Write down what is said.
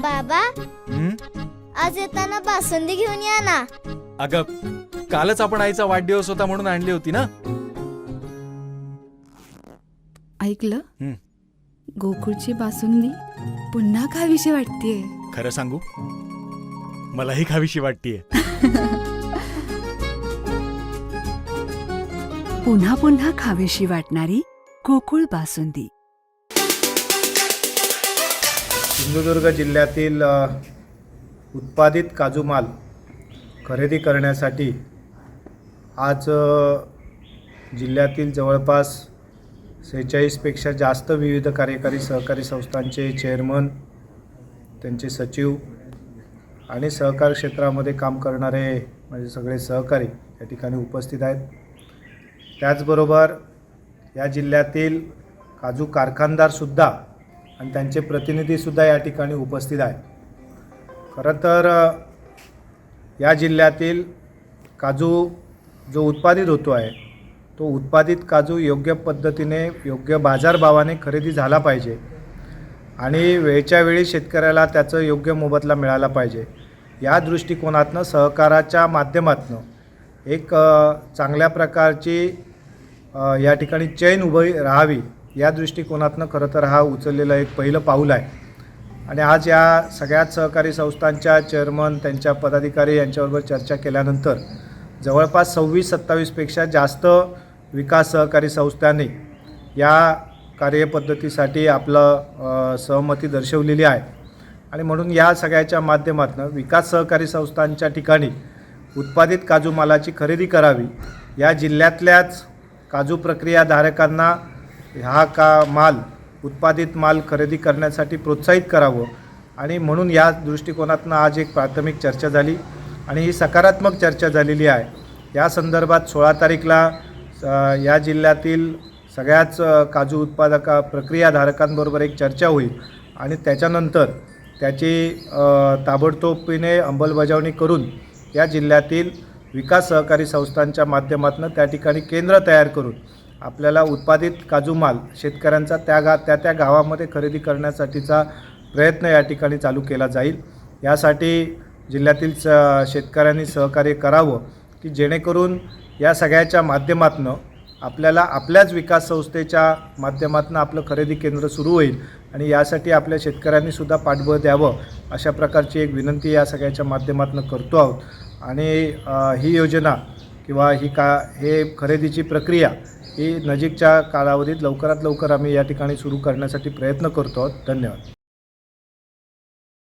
बाबा, आज येताना बासुंदी घेऊन या ना. अगं, कालच आपण आईचा वाढदिवस होता म्हणून आणली होती ना. ऐकलं, गोकुळची बासुंदी पुन्हा खावीशी वाटतेय. खरं सांगू, मलाही खावीशी वाटतेय. पुन्हा पुन्हा खावीशी वाटणारी गोकुळ बासुंदी. सिंधुदुर्ग जिल्ह्यातील उत्पादित काजू माल खरेदी करण्यासाठी आज जिल्ह्यातील जवळपास 46पेक्षा जास्त विविध कार्यकारी सहकारी संस्थांचे चेअरमन, त्यांचे सचिव आणि सहकार क्षेत्रामध्ये काम करणारे म्हणजे सगळे सहकारी या ठिकाणी उपस्थित आहेत. त्याचबरोबर या जिल्ह्यातील काजू कारखानदारसुद्धा आणि त्यांचे प्रतिनिधीसुद्धा या ठिकाणी उपस्थित आहेत. खरं तर या जिल्ह्यातील काजू जो उत्पादित होतो आहे तो उत्पादित काजू योग्य पद्धतीने योग्य बाजारभावाने खरेदी झाला पाहिजे आणि वेळच्या वेळी शेतकऱ्याला त्याचं योग्य मोबदला मिळाला पाहिजे. या दृष्टिकोनातनं सहकाराच्या माध्यमातून एक चांगल्या प्रकारची या ठिकाणी चैन उभी राहावी या दृष्टिकोनातनं खरं तर हा उचललेलं एक पहिलं पाऊल आहे. आणि आज या सगळ्याच सहकारी संस्थांच्या चेअरमन, त्यांच्या पदाधिकारी यांच्याबरोबर चर्चा केल्यानंतर जवळपास 26-27पेक्षा जास्त विकास सहकारी संस्थांनी या कार्यपद्धतीसाठी आपलं सहमती दर्शवलेली आहे. आणि म्हणून या सगळ्याच्या माध्यमातून विकास सहकारी संस्थांच्या ठिकाणी उत्पादित काजू मालाची खरेदी करावी, या जिल्ह्यातल्याच काजू प्रक्रियाधारकांना हा उत्पादित माल खरेदी करण्यासाठी प्रोत्साहित करावं. आणि म्हणून या दृष्टिकोनातून आज एक प्राथमिक चर्चा झाली आणि ही सकारात्मक चर्चा झालेली आहे. या संदर्भात 16 तारीखला या जिल्ह्यातील सगळ्याच काजू प्रक्रियाधारकांबरोबर एक चर्चा होईल आणि त्याच्यानंतर त्याची ताबडतोबीने अंमलबजावणी करून या जिल्ह्यातील विकास सहकारी संस्थांच्या माध्यमातून त्या ठिकाणी केंद्र तयार करून आपल्याला उत्पादित काजू माल शेतकऱ्यांचा त्या गावामध्ये खरेदी करण्यासाठीचा प्रयत्न या ठिकाणी चालू केला जाईल. यासाठी जिल्ह्यातील शेतकऱ्यांनी सहकार्य करावं की जेणेकरून या सगळ्याच्या माध्यमातून आपल्याला आपल्याच विकास संस्थेच्या माध्यमातून आपलं खरेदी केंद्र सुरू होईल आणि यासाठी आपल्या शेतकऱ्यांनीसुद्धा पाठबळ द्यावं अशा प्रकारची एक विनंती या सगळ्याच्या माध्यमातून करतो आहोत. आणि ही योजना किंवा हे खरेदीची प्रक्रिया ही नजीकच्या कालावधीत लवकरात लवकर आम्ही या ठिकाणी सुरू करण्यासाठी प्रयत्न करतो आहोत. धन्यवाद.